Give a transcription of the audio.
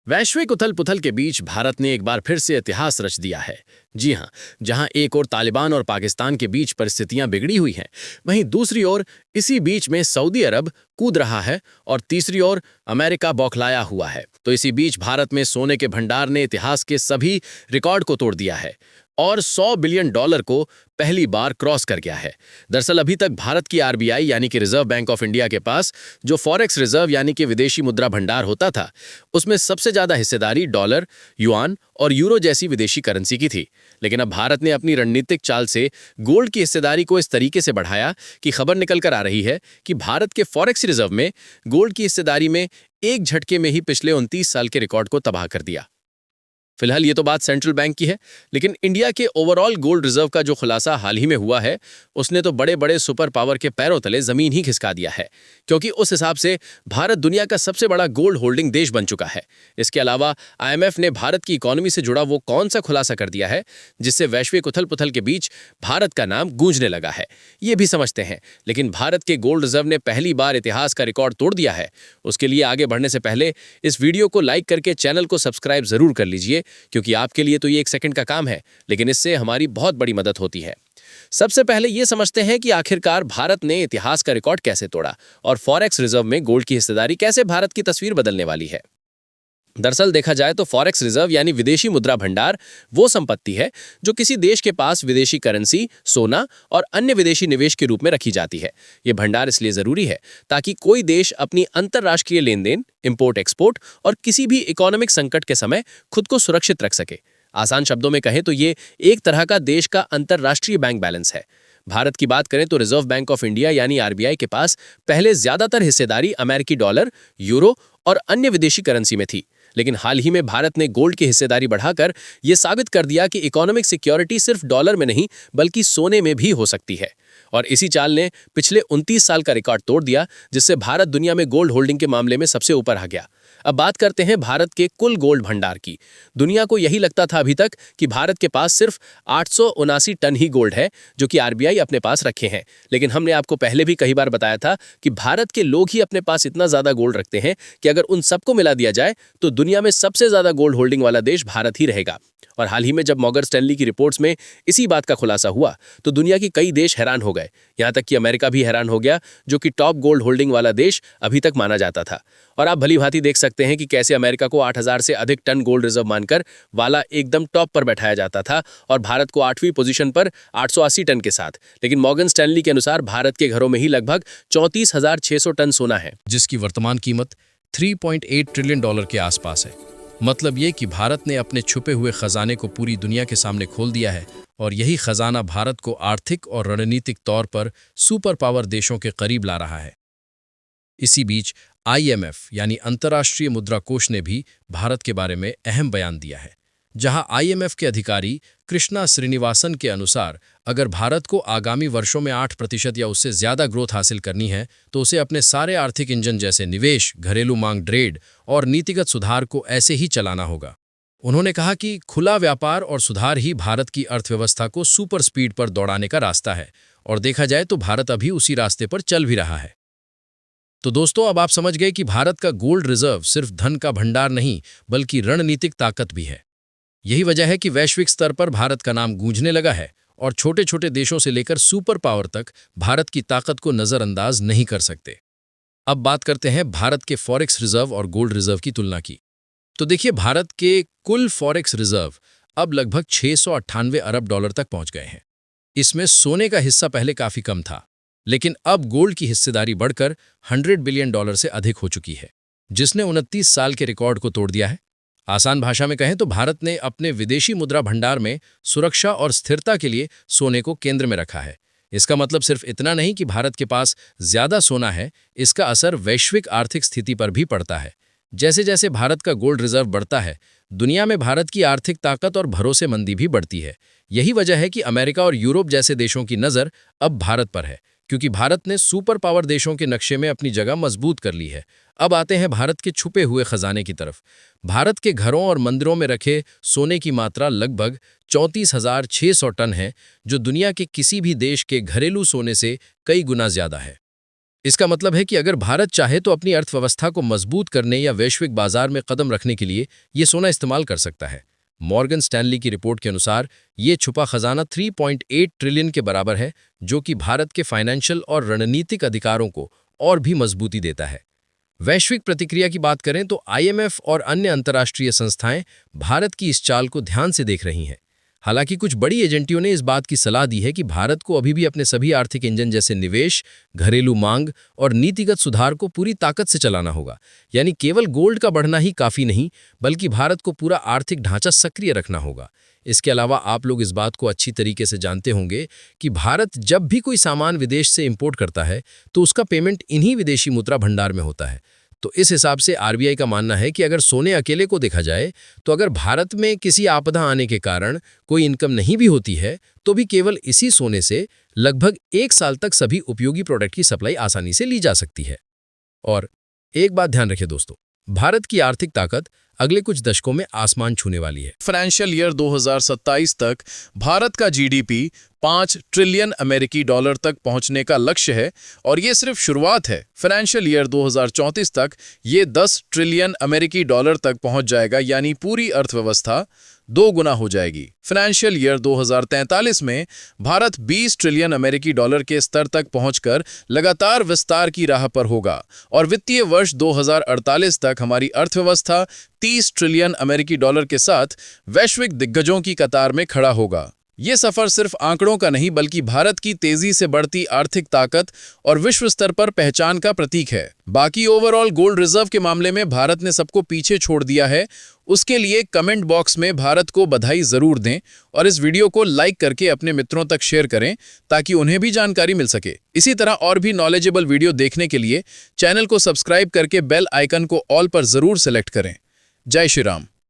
वैश्विक उथल पुथल के बीच भारत ने एक बार फिर से इतिहास रच दिया है। जी हां, जहां एक ओर तालिबान और पाकिस्तान के बीच परिस्थितियां बिगड़ी हुई हैं, वहीं दूसरी ओर इसी बीच में सऊदी अरब कूद रहा है और तीसरी ओर अमेरिका बौखलाया हुआ है। तो इसी बीच भारत में सोने के भंडार ने इतिहास के सभी रिकॉर्ड को तोड़ दिया है और $100 बिलियन को पहली बार क्रॉस कर गया है। दरअसल अभी तक भारत की आरबीआई यानी कि रिजर्व बैंक ऑफ इंडिया के पास जो फॉरेक्स रिजर्व यानी कि विदेशी मुद्रा भंडार होता था, उसमें सबसे ज्यादा हिस्सेदारी डॉलर, युआन और यूरो जैसी विदेशी करेंसी की थी। लेकिन अब भारत ने अपनी रणनीतिक चाल से गोल्ड की हिस्सेदारी को इस तरीके से बढ़ाया कि खबर निकल कर आ रही है कि भारत के फॉरेक्स रिजर्व में गोल्ड की हिस्सेदारी में एक झटके में ही पिछले 29 साल के रिकॉर्ड को तबाह कर दिया। फिलहाल ये तो बात सेंट्रल बैंक की है, लेकिन इंडिया के ओवरऑल गोल्ड रिजर्व का जो खुलासा हाल ही में हुआ है, उसने तो बड़े बड़े सुपर पावर के पैरों तले जमीन ही खिसका दिया है, क्योंकि उस हिसाब से भारत दुनिया का सबसे बड़ा गोल्ड होल्डिंग देश बन चुका है। इसके अलावा आईएमएफ ने भारत की इकोनॉमी से जुड़ा वो कौन सा खुलासा कर दिया है जिससे वैश्विक उथल पुथल के बीच भारत का नाम गूंजने लगा है, ये भी समझते हैं। लेकिन भारत के गोल्ड रिजर्व ने पहली बार इतिहास का रिकॉर्ड तोड़ दिया है। उसके लिए आगे बढ़ने से पहले इस वीडियो को लाइक करके चैनल को सब्सक्राइब जरूर कर लीजिए, क्योंकि आपके लिए तो ये 1 सेकंड का काम है, लेकिन इससे हमारी बहुत बड़ी मदद होती है। सबसे पहले ये समझते हैं कि आखिरकार भारत ने इतिहास का रिकॉर्ड कैसे तोड़ा और फॉरेक्स रिजर्व में गोल्ड की हिस्सेदारी कैसे भारत की तस्वीर बदलने वाली है। दरअसल देखा जाए तो फॉरेक्स रिजर्व यानी विदेशी मुद्रा भंडार वो संपत्ति है जो किसी देश के पास विदेशी करेंसी, सोना और अन्य विदेशी निवेश के रूप में रखी जाती है। ये भंडार इसलिए जरूरी है ताकि कोई देश अपनी अंतर्राष्ट्रीय लेन-देन, इंपोर्ट एक्सपोर्ट और किसी भी इकोनॉमिक संकट के समय खुद को सुरक्षित रख सके। आसान शब्दों में कहें तो ये एक तरह का देश का अंतर्राष्ट्रीय बैंक बैलेंस है। भारत की बात करें तो रिजर्व बैंक ऑफ इंडिया यानी आरबीआई के पास पहले ज्यादातर हिस्सेदारी अमेरिकी डॉलर, यूरो और अन्य विदेशी करेंसी में थी, लेकिन हाल ही में भारत ने गोल्ड की हिस्सेदारी बढ़ाकर यह साबित कर दिया कि इकोनॉमिक सिक्योरिटी सिर्फ डॉलर में नहीं बल्कि सोने में भी हो सकती है। और इसी चाल ने पिछले 29 साल का रिकॉर्ड तोड़ दिया, जिससे भारत दुनिया में गोल्ड होल्डिंग के मामले में सबसे ऊपर आ गया। अब बात करते हैं भारत के कुल गोल्ड भंडार की। दुनिया को यही लगता था अभी तक कि भारत के पास सिर्फ 879 टन ही गोल्ड है जो कि आरबीआई अपने पास रखे हैं, लेकिन हमने आपको पहले भी कई बार बताया था कि भारत के लोग ही अपने पास इतना ज्यादा गोल्ड रखते हैं कि अगर उन सबको मिला दिया जाए तो दुनिया में सबसे ज्यादा गोल्ड होल्डिंग वाला देश भारत ही रहेगा। और हाल ही में जब मॉर्गन स्टैनली की रिपोर्ट्स में इसी बात का खुलासा हुआ तो दुनिया की कई देश हैरान हो गए, यहां तक कि अमेरिका भी हैरान हो गया, जो कि टॉप गोल्ड होल्डिंग वाला देश अभी तक माना जाता था। और आप भली भांति देख सकते हैं कि कैसे अमेरिका को 8000 से अधिक टन गोल्ड रिजर्व मानकर वाला एकदम टॉप पर बैठाया जाता था और भारत को 8वीं पोजीशन पर 880 टन के साथ। लेकिन मॉर्गन स्टैनली के अनुसार भारत के घरों में ही लगभग 34,600 टन सोना है, जिसकी वर्तमान कीमत $3.8 ट्रिलियन के आसपास है। मतलब ये कि भारत ने अपने छुपे हुए खजाने को पूरी दुनिया के सामने खोल दिया है और यही खजाना भारत को आर्थिक और रणनीतिक तौर पर सुपर पावर देशों के करीब ला रहा है। इसी बीच आईएमएफ यानी अंतर्राष्ट्रीय मुद्रा कोष ने भी भारत के बारे में अहम बयान दिया है, जहां आईएमएफ के अधिकारी कृष्णा श्रीनिवासन के अनुसार अगर भारत को आगामी वर्षों में 8% या उससे ज्यादा ग्रोथ हासिल करनी है तो उसे अपने सारे आर्थिक इंजन जैसे निवेश, घरेलू मांग, ट्रेड और नीतिगत सुधार को ऐसे ही चलाना होगा। उन्होंने कहा कि खुला व्यापार और सुधार ही भारत की अर्थव्यवस्था को सुपर स्पीड पर दौड़ाने का रास्ता है, और देखा जाए तो भारत अभी उसी रास्ते पर चल भी रहा है। तो दोस्तों, अब आप समझ गए कि भारत का गोल्ड रिजर्व सिर्फ धन का भंडार नहीं बल्कि रणनीतिक ताकत भी है। यही वजह है कि वैश्विक स्तर पर भारत का नाम गूंजने लगा है और छोटे छोटे देशों से लेकर सुपर पावर तक भारत की ताकत को नजरअंदाज नहीं कर सकते। अब बात करते हैं भारत के फॉरेक्स रिजर्व और गोल्ड रिजर्व की तुलना की। तो देखिए, भारत के कुल फॉरेक्स रिजर्व अब लगभग $698 अरब तक पहुंच गए हैं। इसमें सोने का हिस्सा पहले काफी कम था, लेकिन अब गोल्ड की हिस्सेदारी बढ़कर $100 बिलियन से अधिक हो चुकी है, जिसने 29 साल के रिकॉर्ड को तोड़ दिया है। आसान भाषा में कहें तो भारत ने अपने विदेशी मुद्रा भंडार में सुरक्षा और स्थिरता के लिए सोने को केंद्र में रखा है। इसका मतलब सिर्फ इतना नहीं कि भारत के पास ज्यादा सोना है, इसका असर वैश्विक आर्थिक स्थिति पर भी पड़ता है। जैसे जैसे भारत का गोल्ड रिजर्व बढ़ता है, दुनिया में भारत की आर्थिक ताकत और भरोसेमंदी भी बढ़ती है। यही वजह है कि अमेरिका और यूरोप जैसे देशों की नज़र अब भारत पर है, क्योंकि भारत ने सुपर पावर देशों के नक्शे में अपनी जगह मजबूत कर ली है। अब आते हैं भारत के छुपे हुए खजाने की तरफ। भारत के घरों और मंदिरों में रखे सोने की मात्रा लगभग 34,600 टन है, जो दुनिया के किसी भी देश के घरेलू सोने से कई गुना ज्यादा है। इसका मतलब है कि अगर भारत चाहे तो अपनी अर्थव्यवस्था को मजबूत करने या वैश्विक बाजार में कदम रखने के लिए ये सोना इस्तेमाल कर सकता है। मॉर्गन स्टैनली की रिपोर्ट के अनुसार ये छुपा खजाना 3.8 ट्रिलियन के बराबर है, जो कि भारत के फाइनेंशियल और रणनीतिक अधिकारों को और भी मजबूती देता है। वैश्विक प्रतिक्रिया की बात करें तो IMF और अन्य अंतर्राष्ट्रीय संस्थाएं भारत की इस चाल को ध्यान से देख रही हैं। हालांकि कुछ बड़ी एजेंटियों ने इस बात की सलाह दी है कि भारत को अभी भी अपने सभी आर्थिक इंजन जैसे निवेश, घरेलू मांग और नीतिगत सुधार को पूरी ताकत से चलाना होगा। यानी केवल गोल्ड का बढ़ना ही काफी नहीं, बल्कि भारत को पूरा आर्थिक ढांचा सक्रिय रखना होगा। इसके अलावा आप लोग इस बात को अच्छी तरीके से जानते होंगे कि भारत जब भी कोई सामान विदेश से इंपोर्ट करता है तो उसका पेमेंट इन्हीं विदेशी मुद्रा भंडार में होता है। तो इस हिसाब से RBI का मानना है कि अगर सोने अकेले को देखा जाए तो अगर भारत में किसी आपदा आने के कारण कोई इनकम नहीं भी होती है तो भी केवल इसी सोने से लगभग 1 साल तक सभी उपयोगी प्रोडक्ट की सप्लाई आसानी से ली जा सकती है। और एक बात ध्यान रखिए दोस्तों, भारत की आर्थिक ताकत अगले कुछ दशकों में आसमान छूने वाली है। फाइनेंशियल ईयर 2027 तक भारत का GDP 5 ट्रिलियन अमेरिकी डॉलर तक पहुंचने का लक्ष्य है और ये सिर्फ शुरुआत है। फाइनेंशियल ईयर 2034 तक ये 10 ट्रिलियन अमेरिकी डॉलर तक पहुंच जाएगा, यानी पूरी अर्थव्यवस्था 2 गुना हो जाएगी। फाइनेंशियल ईयर 2043 में भारत 20 ट्रिलियन अमेरिकी डॉलर के स्तर तक पहुंचकर लगातार विस्तार की राह पर होगा और वित्तीय वर्ष 2048 तक हमारी अर्थव्यवस्था 30 ट्रिलियन अमेरिकी डॉलर के साथ वैश्विक दिग्गजों की कतार में खड़ा होगा। ये सफर सिर्फ आंकड़ों का नहीं बल्कि भारत की तेजी से बढ़ती आर्थिक ताकत और विश्व स्तर पर पहचान का प्रतीक है। बाकी ओवरऑल गोल्ड रिजर्व के मामले में भारत ने सबको पीछे छोड़ दिया है। उसके लिए कमेंट बॉक्स में भारत को बधाई जरूर दें और इस वीडियो को लाइक करके अपने मित्रों तक शेयर करें ताकि उन्हें भी जानकारी मिल सके। इसी तरह और भी नॉलेजेबल वीडियो देखने के लिए चैनल को सब्सक्राइब करके बेल आइकन को ऑल पर जरूर सेलेक्ट करें। जय श्री राम।